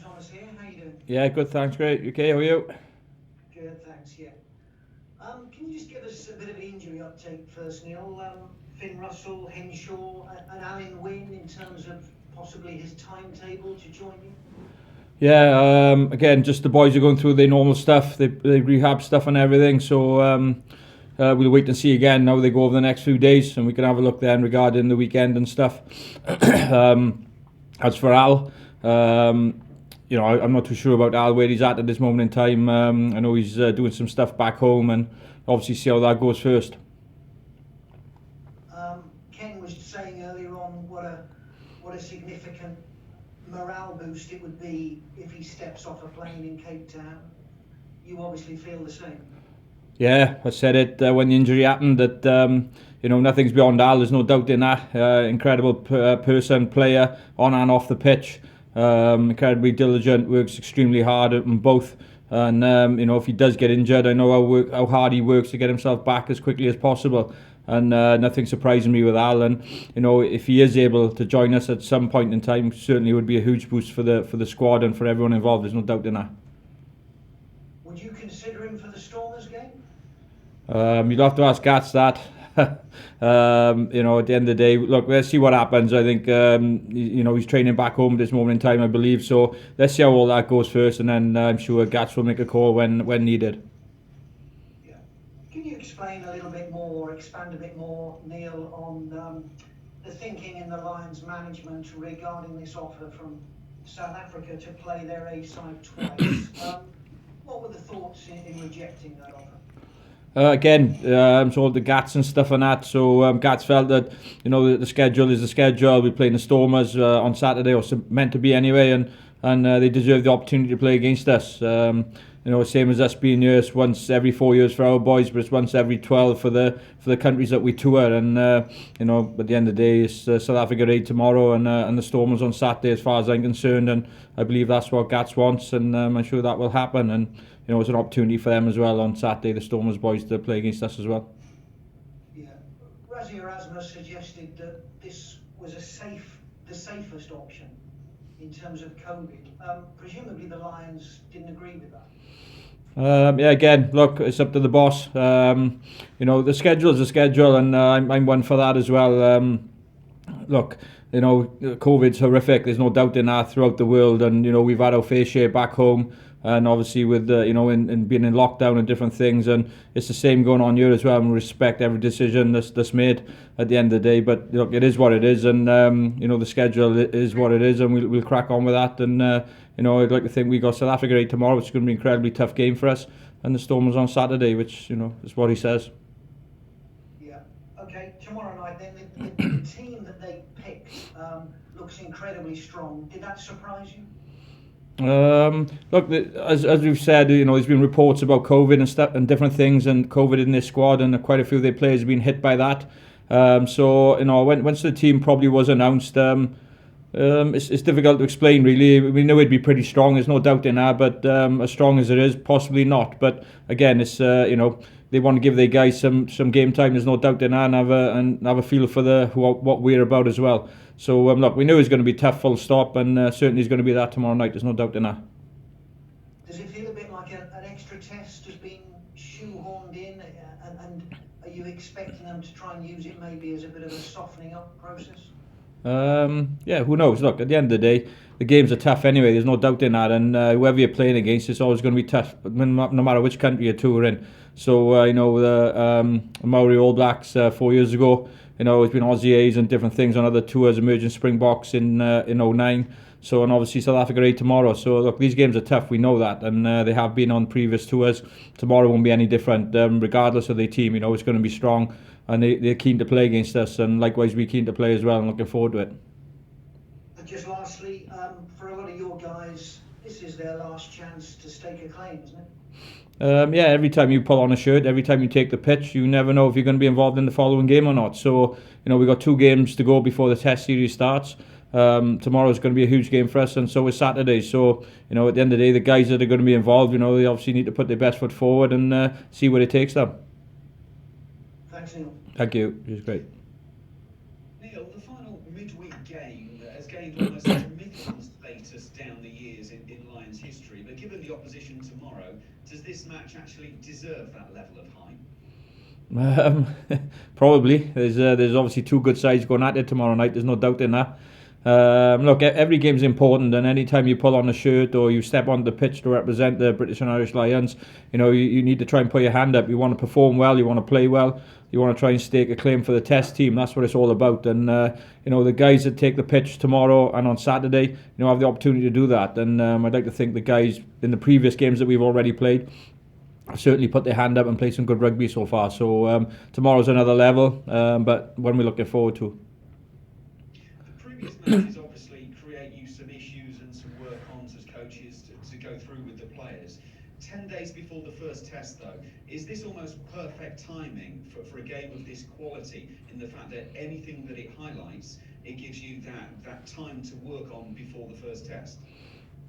Thomas here. How you doing? Yeah, good, thanks, great. You okay, how are you? Good, thanks. Yeah. Can you just give us a bit of injury update first, Neil? Finn Russell, Henshaw, and Alan Wynne in terms of possibly his timetable to join you. Yeah, again, just the boys are going through their normal stuff, they rehab stuff and everything, so we'll wait and see again how they go over the next few days, and we can have a look then regarding the weekend and stuff. As for Al, I'm not too sure about Al where he's at this moment in time. I know he's doing some stuff back home, and obviously see how that goes first. Ken was saying earlier on what a significant morale boost it would be if he steps off a plane in Cape Town. You obviously feel the same. Yeah, I said it when the injury happened that nothing's beyond Al. There's no doubt in that. Incredible person, player on and off the pitch. Incredibly diligent, works extremely hard on both. And if he does get injured, I know how hard he works to get himself back as quickly as possible. And nothing surprising me with Al. And if he is able to join us at some point in time, certainly would be a huge boost for the squad and for everyone involved. There's no doubt in that. Would you consider him for the Stormers game? You'd have to ask Gats that. At the end of the day, look, let's see what happens. I think, he's training back home at this moment in time, I believe. So let's see how all that goes first, and then I'm sure Gats will make a call when needed. Yeah. Can you explain a little bit more, expand a bit more, Neil, on the thinking in the Lions management regarding this offer from South Africa to play their A side twice? What were the thoughts in rejecting that offer? So the Gats and stuff and that. So Gats felt that the schedule is the schedule. We're playing the Stormers on Saturday, or meant to be anyway, and they deserve the opportunity to play against us. Same as us being here, it's once every 4 years for our boys, but it's once every 12 for the countries that we tour. And at the end of the day, it's South Africa Raid tomorrow, and the Stormers on Saturday, as far as I'm concerned. And I believe that's what Gats wants, and I'm sure that will happen. And it's an opportunity for them as well on Saturday, the Stormers boys, to play against us as well. Yeah, Rassie Erasmus suggested that this was the safest option in terms of COVID. Presumably the Lions didn't agree with that. Again, look, it's up to the boss. The schedule is a schedule, and I'm one for that as well. Look, COVID's horrific. There's no doubt in that throughout the world, and we've had our fair share back home, and obviously with in being in lockdown and different things, and it's the same going on here as well. And we respect every decision that's made at the end of the day. But look, it is what it is, and the schedule is what it is, and we'll crack on with that. And I'd like to think we got South Africa tomorrow, which is going to be an incredibly tough game for us, and the Stormers on Saturday, which is what he says. Yeah. Okay. Tomorrow night, then the team that they picked looks incredibly strong. Did that surprise you? Look, as we've said, there's been reports about COVID and stuff and different things, and COVID in this squad, and quite a few of their players have been hit by that. Once the team probably was announced, it's difficult to explain really. We knew it'd be pretty strong, there's no doubt in that, but as strong as it is, possibly not. But again, it's they want to give their guys some game time, there's no doubt in that, and have a feel for what we're about as well. So look, we knew it was going to be tough, full stop, and certainly it's going to be that tomorrow night, there's no doubt in that. Does it feel a bit like an extra test has been shoehorned in, and are you expecting them to try and use it maybe as a bit of a softening up process? Who knows? Look, at the end of the day, the games are tough anyway, there's no doubt in that, and whoever you're playing against, it's always going to be tough, no matter which country you're touring. So the Maori All Blacks 4 years ago, it's been Aussie A's and different things on other tours, emerging Springboks in 09. So, and obviously South Africa Raid tomorrow. So look, these games are tough, we know that, and they have been on previous tours. Tomorrow won't be any different, regardless of their team. It's going to be strong, and they're keen to play against us, and likewise we're keen to play as well, and looking forward to it. And just lastly, for a lot of your guys, this is their last chance to stake a claim, isn't it? Every time you pull on a shirt, every time you take the pitch, you never know if you're going to be involved in the following game or not. So, we've got 2 games to go before the test series starts. Tomorrow's going to be a huge game for us, and so is Saturday. So, at the end of the day, the guys that are going to be involved, they obviously need to put their best foot forward and see where it takes them. Thanks, Neil. Thank you. It was great. Neil, the final midweek game has gained almost a mythical status down the years in does this match actually deserve that level of hype? Probably. There's obviously two good sides going at it tomorrow night. There's no doubt in that. Look, every game's important, and any time you pull on a shirt or you step onto the pitch to represent the British and Irish Lions, you need to try and put your hand up. You want to perform well, you want to play well, you want to try and stake a claim for the Test team. That's what it's all about. And the guys that take the pitch tomorrow and on Saturday, have the opportunity to do that. And I'd like to think the guys in the previous games that we've already played have certainly put their hand up and played some good rugby so far. So tomorrow's another level, but one we're looking forward to. The previous matches obviously create you some issues and some work-ons as coaches to go through with the players. 10 days before the first test, though, is this almost perfect timing for a game of this quality, in the fact that anything that it highlights, it gives you that time to work on before the first test?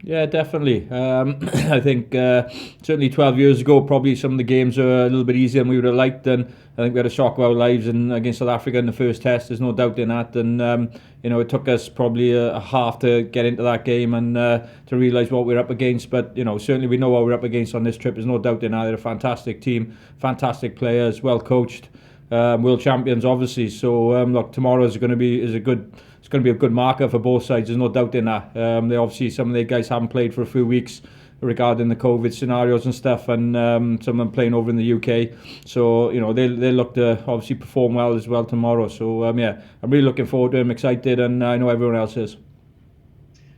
Yeah, definitely. I think certainly 12 years ago, probably some of the games were a little bit easier than we would have liked, and I think we had a shock of our lives against South Africa in the first test. There's no doubt in that, and it took us probably a half to get into that game and to realise what we're up against. But certainly we know what we're up against on this trip. There's no doubt in that. They're a fantastic team, fantastic players, well coached, world champions, obviously. So look, tomorrow is going to be a good marker for both sides. There's no doubt in that. They obviously, some of the guys haven't played for a few weeks regarding the COVID scenarios and stuff, and some of them playing over in the UK. So they look to obviously perform well as well tomorrow. So I'm really looking forward to it. I'm excited, and I know everyone else is.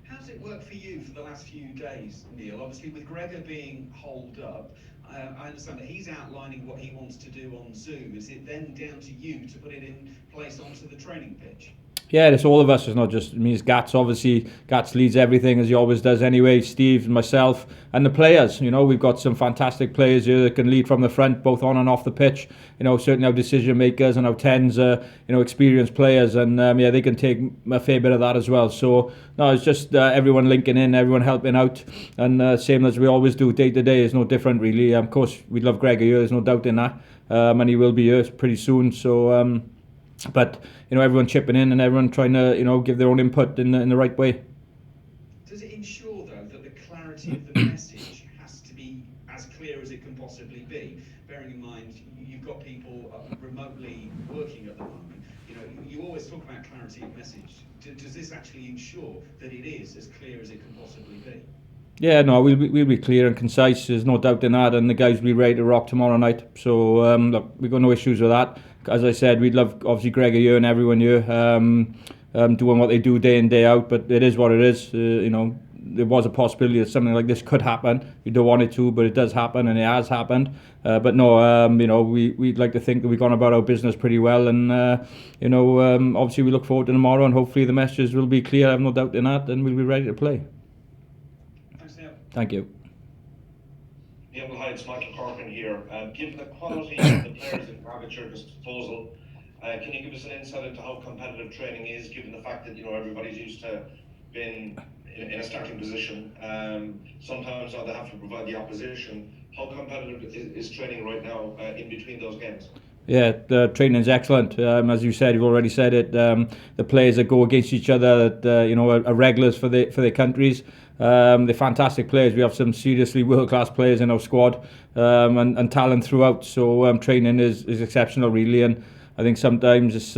How's it worked for you for the last few days, Neil? Obviously, with Gregor being holed up, I understand that he's outlining what he wants to do on Zoom. Is it then down to you to put it in place onto the training pitch? Yeah, it's all of us. It's not just me. It's Gats, obviously. Gats leads everything, as he always does anyway. Steve, myself, and the players. We've got some fantastic players here that can lead from the front, both on and off the pitch. Certainly our decision makers and our 10s are, experienced players. And, they can take a fair bit of that as well. So, no, it's just everyone linking in, everyone helping out. And same as we always do day to day is no different, really. Of course, we love Gregor here. There's no doubt in that. And he will be here pretty soon. So, but everyone chipping in and everyone trying to give their own input in the right way. Does it ensure, though, that the clarity of the message has to be as clear as it can possibly be, bearing in mind you've got people remotely working at the moment? You always talk about clarity of message. Does this actually ensure that it is as clear as it can possibly be? Yeah, no, we'll be clear and concise. There's no doubt in that, and the guys will be ready to rock tomorrow night. So look, we've got no issues with that. As I said, we'd love obviously Gregor here and everyone here doing what they do day in, day out. But it is what it is. There was a possibility that something like this could happen. We don't want it to, but it does happen, and it has happened. But no, we'd like to think that we've gone about our business pretty well, and obviously we look forward to tomorrow, and hopefully the messages will be clear. I have no doubt in that, and we'll be ready to play. Thank you. Neil, hi, it's Michael Corcoran here. Given the quality of the players that you have at your disposal, can you give us an insight into how competitive training is, given the fact that everybody's used to being in a starting position? Sometimes they have to provide the opposition. How competitive is training right now in between those games? Yeah, the training is excellent. As you said, you've already said it. The players that go against each other, that are regulars for their countries. They're fantastic players. We have some seriously world-class players in our squad, and talent throughout. So training is exceptional, really. And I think sometimes it's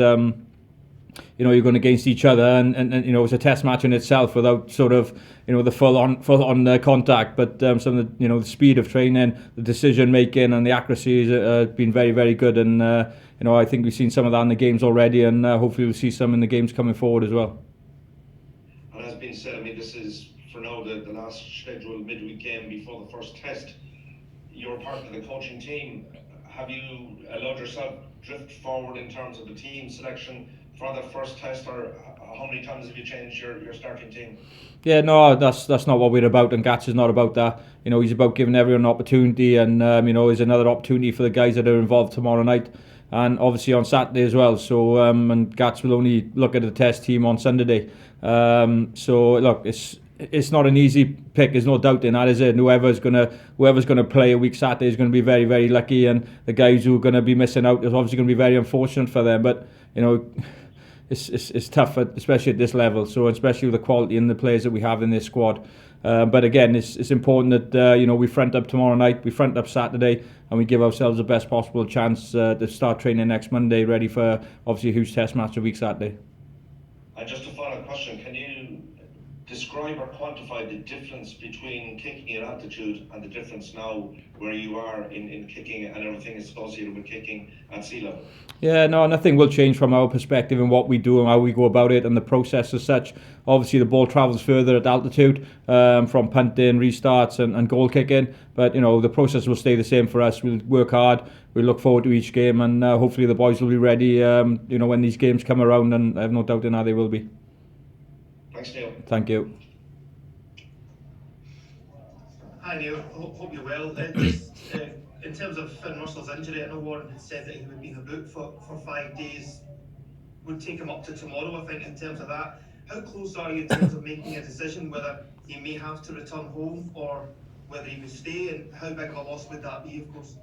you're going against each other, and it's a test match in itself without sort of the full on contact. But some of the speed of training, the decision making, and the accuracy has been very, very good. And I think we've seen some of that in the games already, and hopefully we'll see some in the games coming forward as well. And as been said, this is for now the last scheduled midweek game before the first test. You're part of the coaching team. Have you allowed yourself drift forward in terms of the team selection for the first test, or how many times have you changed your starting team? Yeah, no, that's not what we're about, and Gats is not about that. He's about giving everyone an opportunity, and there's another opportunity for the guys that are involved tomorrow night, and obviously on Saturday as well. So and Gats will only look at the test team on Sunday. So look, it's not an easy pick. There's no doubt in that, is it? And whoever's gonna play a week Saturday is going to be very, very lucky, and the guys who are going to be missing out is obviously going to be very unfortunate for them. But it's tough, especially at this level. So especially with the quality and the players that we have in this squad. But again, it's important that we front up tomorrow night, we front up Saturday, and we give ourselves the best possible chance to start training next Monday, ready for obviously a huge test match a week Saturday. And just a final question, can you describe or quantify the difference between kicking at altitude and the difference now where you are in kicking and everything associated with kicking at sea level? Yeah, no, nothing will change from our perspective and what we do and how we go about it and the process as such. Obviously, the ball travels further at altitude from punting, restarts and goal kicking. But, the process will stay the same for us. We'll work hard. We look forward to each game and hopefully the boys will be ready, when these games come around, and I have no doubt in how they will be. Thanks, Neil. Thank you. Hi Neil, hope you're well. Just in terms of Finn Russell's injury, I know Warren had said that he would be in the boot for 5 days. Would take him up to tomorrow, I think, in terms of that. How close are you in terms of making a decision whether he may have to return home or whether he would stay, and how big of a loss would that be, of course?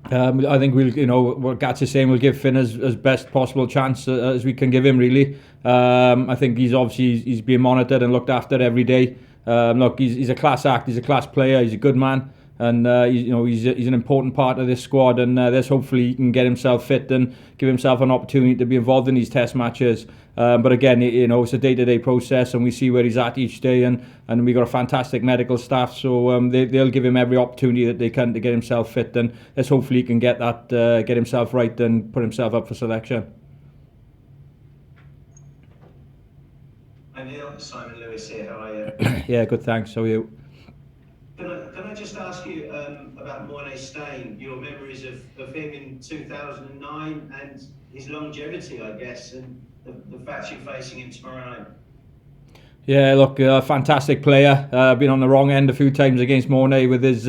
I think what Gats is saying, we'll give Finn as best possible chance as we can give him, really. I think he's being monitored and looked after every day. Look, he's a class act, he's a class player, he's a good man, and he's an important part of this squad, and there's hopefully he can get himself fit and give himself an opportunity to be involved in these test matches. But again, it's a day-to-day process, and we see where he's at each day, and we've got a fantastic medical staff, so they'll give him every opportunity that they can to get himself fit, and let's hopefully he can get himself right and put himself up for selection. Hi Neil, Simon Lewis here, how are you? Yeah, good, thanks. How are you? Can I just ask you about Mornay Stain, your memories of him in 2009 and his longevity, I guess, and the fact you're facing him tomorrow night? Yeah, look, fantastic player. Been on the wrong end a few times against Mornay with his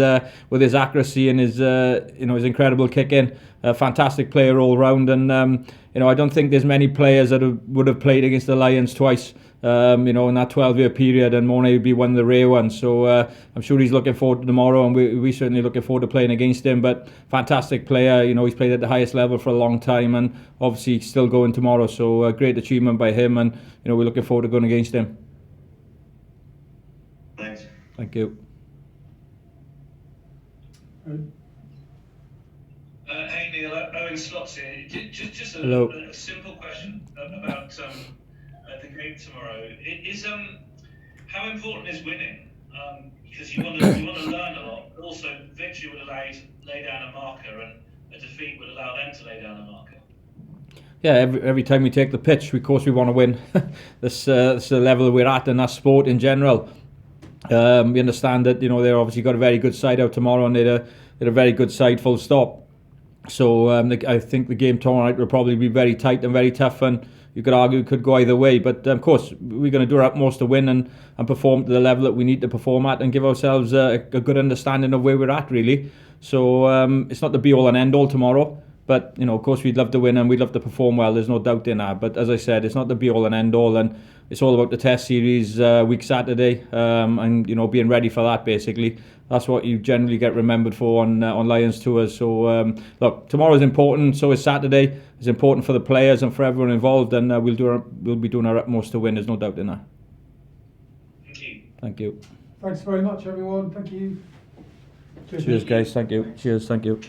accuracy and his his incredible kicking. Fantastic player all round, and I don't think there's many players that would have played against the Lions twice. In that 12-year period, and Mornay would be one of the rare ones. So I'm sure he's looking forward to tomorrow, and we certainly looking forward to playing against him. But fantastic player, he's played at the highest level for a long time, and obviously still going tomorrow. So great achievement by him, and we're looking forward to going against him. Thanks. Thank you. Hey Neil, Owen Slotts here. Just a simple question about the game tomorrow. How important is winning? Because you want to learn a lot, but also victory would allow you to lay down a marker, and a defeat would allow them to lay down a marker. Yeah, every time we take the pitch, of course we want to win. That's the level we're at in that sport in general. We understand that they're obviously got a very good side out tomorrow, and they're a very good side, full stop. So I think the game tomorrow night will probably be very tight and very tough, and you could argue it could go either way. But of course, we're going to do our utmost to win and perform to the level that we need to perform at, and give ourselves a good understanding of where we're at, really. So it's not the be all and end all tomorrow. But of course, we'd love to win and we'd love to perform well. There's no doubt in that. But as I said, it's not the be all and end all, and it's all about the test series week Saturday, and being ready for that. Basically, that's what you generally get remembered for on Lions tours. So look, tomorrow's important. So is Saturday. It's important for the players and for everyone involved, and we'll be doing our utmost to win. There's no doubt in that. Thank you. Thank you. Thanks very much, everyone. Thank you. Cheers, guys. Thank you. Cheers. Thank you.